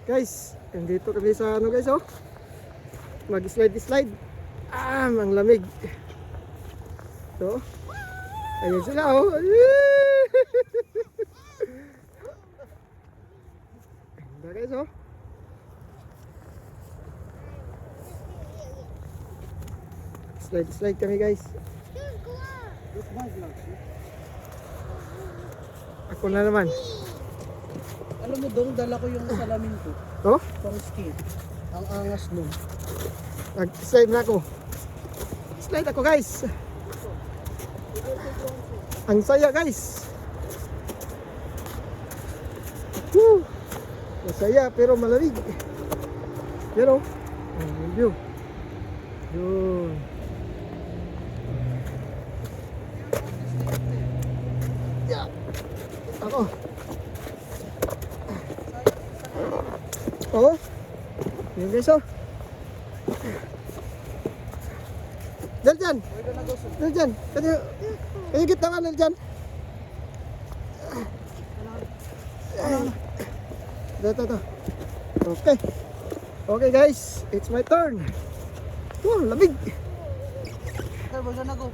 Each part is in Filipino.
Guys, nandito kami sa ano guys, oh. Mag-slide. Ang lamig. So, ayun sila, oh. Ganda guys, oh. Slide kami guys. Ako na naman. Alam mo dong, dala ko yung salamin ko. Oh? Pang skate. Ang angas nun. Nag-slide na ako. Slide ako guys. Ang saya guys. Woo! Masaya pero malamig. Yan o. Ang view. Yun. Yeah. Ako. Oh. Yan guys oh. Neljan. Neljan. Kaya kita ka Neljan. Ito. Okay. Okay guys. It's my turn. Oh, lamig. Okay, we're gonna go.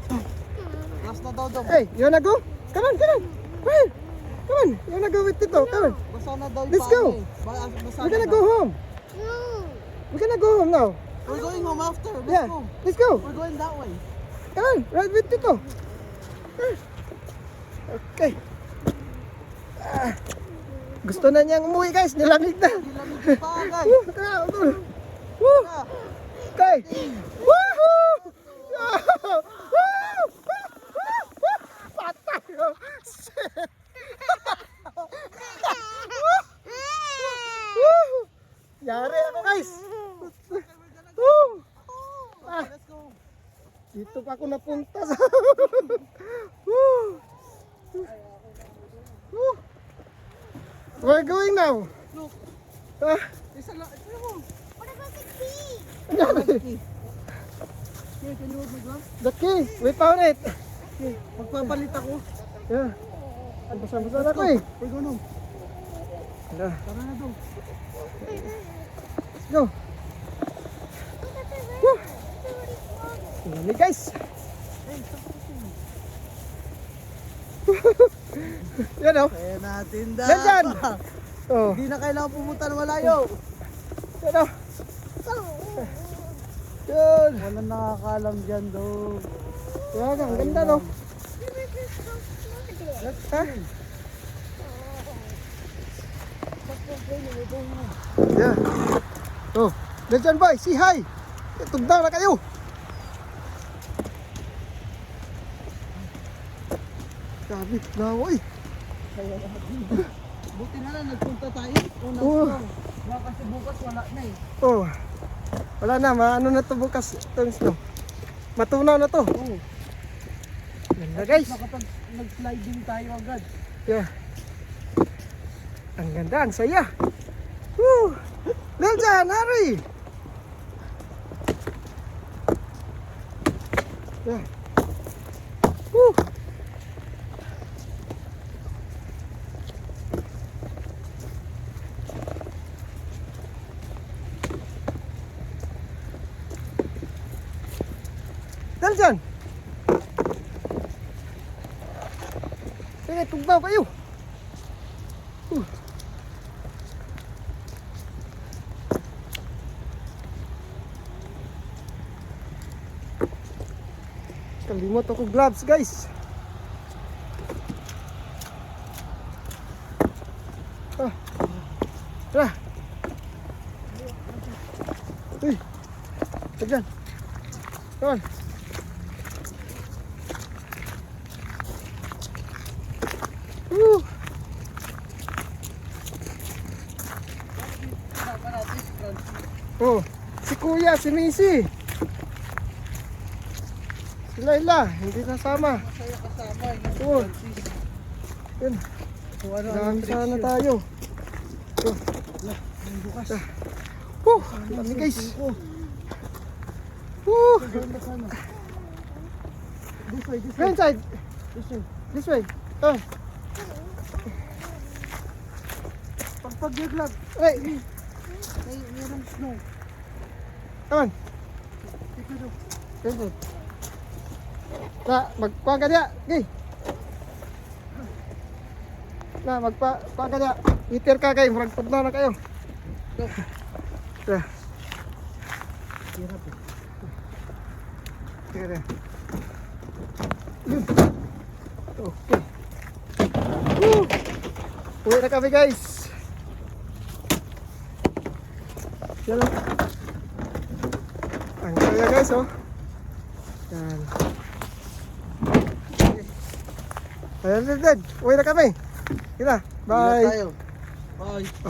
Last na daw daw. Hey, you wanna go? Come on. Hey, come on. You wanna go with Tito? Come on. Basa na daw yung Let's go. Basa We're na gonna daw. go home. We're gonna go home now. We're going home after. Let's Yeah, go. let's go. We're going that way. Come on, ride with Tito. Okay. Gusto na niyang umuwi guys, nilamig na. Nilamig pa guys. Woo! Okay. Woohoo! Patay! Shit! Yari ako guys. Woo! Let's go. Dito pa ako napunta sa... Woo! Woo! We're going now. Look. Isa lang. What about the key? Okay, can you hold my glove? The key, we found it. Okay, magpapalit ako. Yeah. Basa-basa na ako eh. We're going home. Yeah. Tara na daw. Let's go. Woo! Lamig guys. Yan o. Kaya natin daw. Neljan! Oh. Hindi na kailangan pumunta na malayo. Yan o. Yun. Walang nakakalam dyan daw. Yan, ang ganda no. Ha? Yeah. Oh, Neljan boy, say hi. Tugnaw na kayo. Grabe, nawa eh. Buti na lang nagpunta tayo. Unang Oo. snow. Baka kasi bukas wala na eh. Oh. Wala na, maano na to bukas. Itong snow. Matunaw na to. Oo. Ganda guys. Nakapag nag-sliding tayo agad. Yeah. Ang ganda, ang saya. Woo! Neljan, hurry! Yeah. Woo! Neljan! Sige, tugnaw kayo. Kalimot ako gloves guys. Tara. Uy. Tignan. Come on. Woo. Oh, si Kuya, si Missy. Sila, hindi nasama. Masaya kasama. Oo. Yun, Kung ano dami sana tayo. Oh, bukas. woo, dami guys. Woo. This way, this Go way. inside. This way. This way. Oh, Pagpag-glove. wait. Mayroong snow. Come on. Good. Na, magkuha ka niya. Okay. Na, magkuha ka niya. Meter ka kayo. Murag pudno na kayo. Na. Hirap eh. Sige na. Yun. Okay. Woo! Uwi na kami guys. Yan lang. Ang kaya guys oh. Yan. Ayan, Dad. Uwi na kami. Sige na. Ingat Bye. tayo. Bye.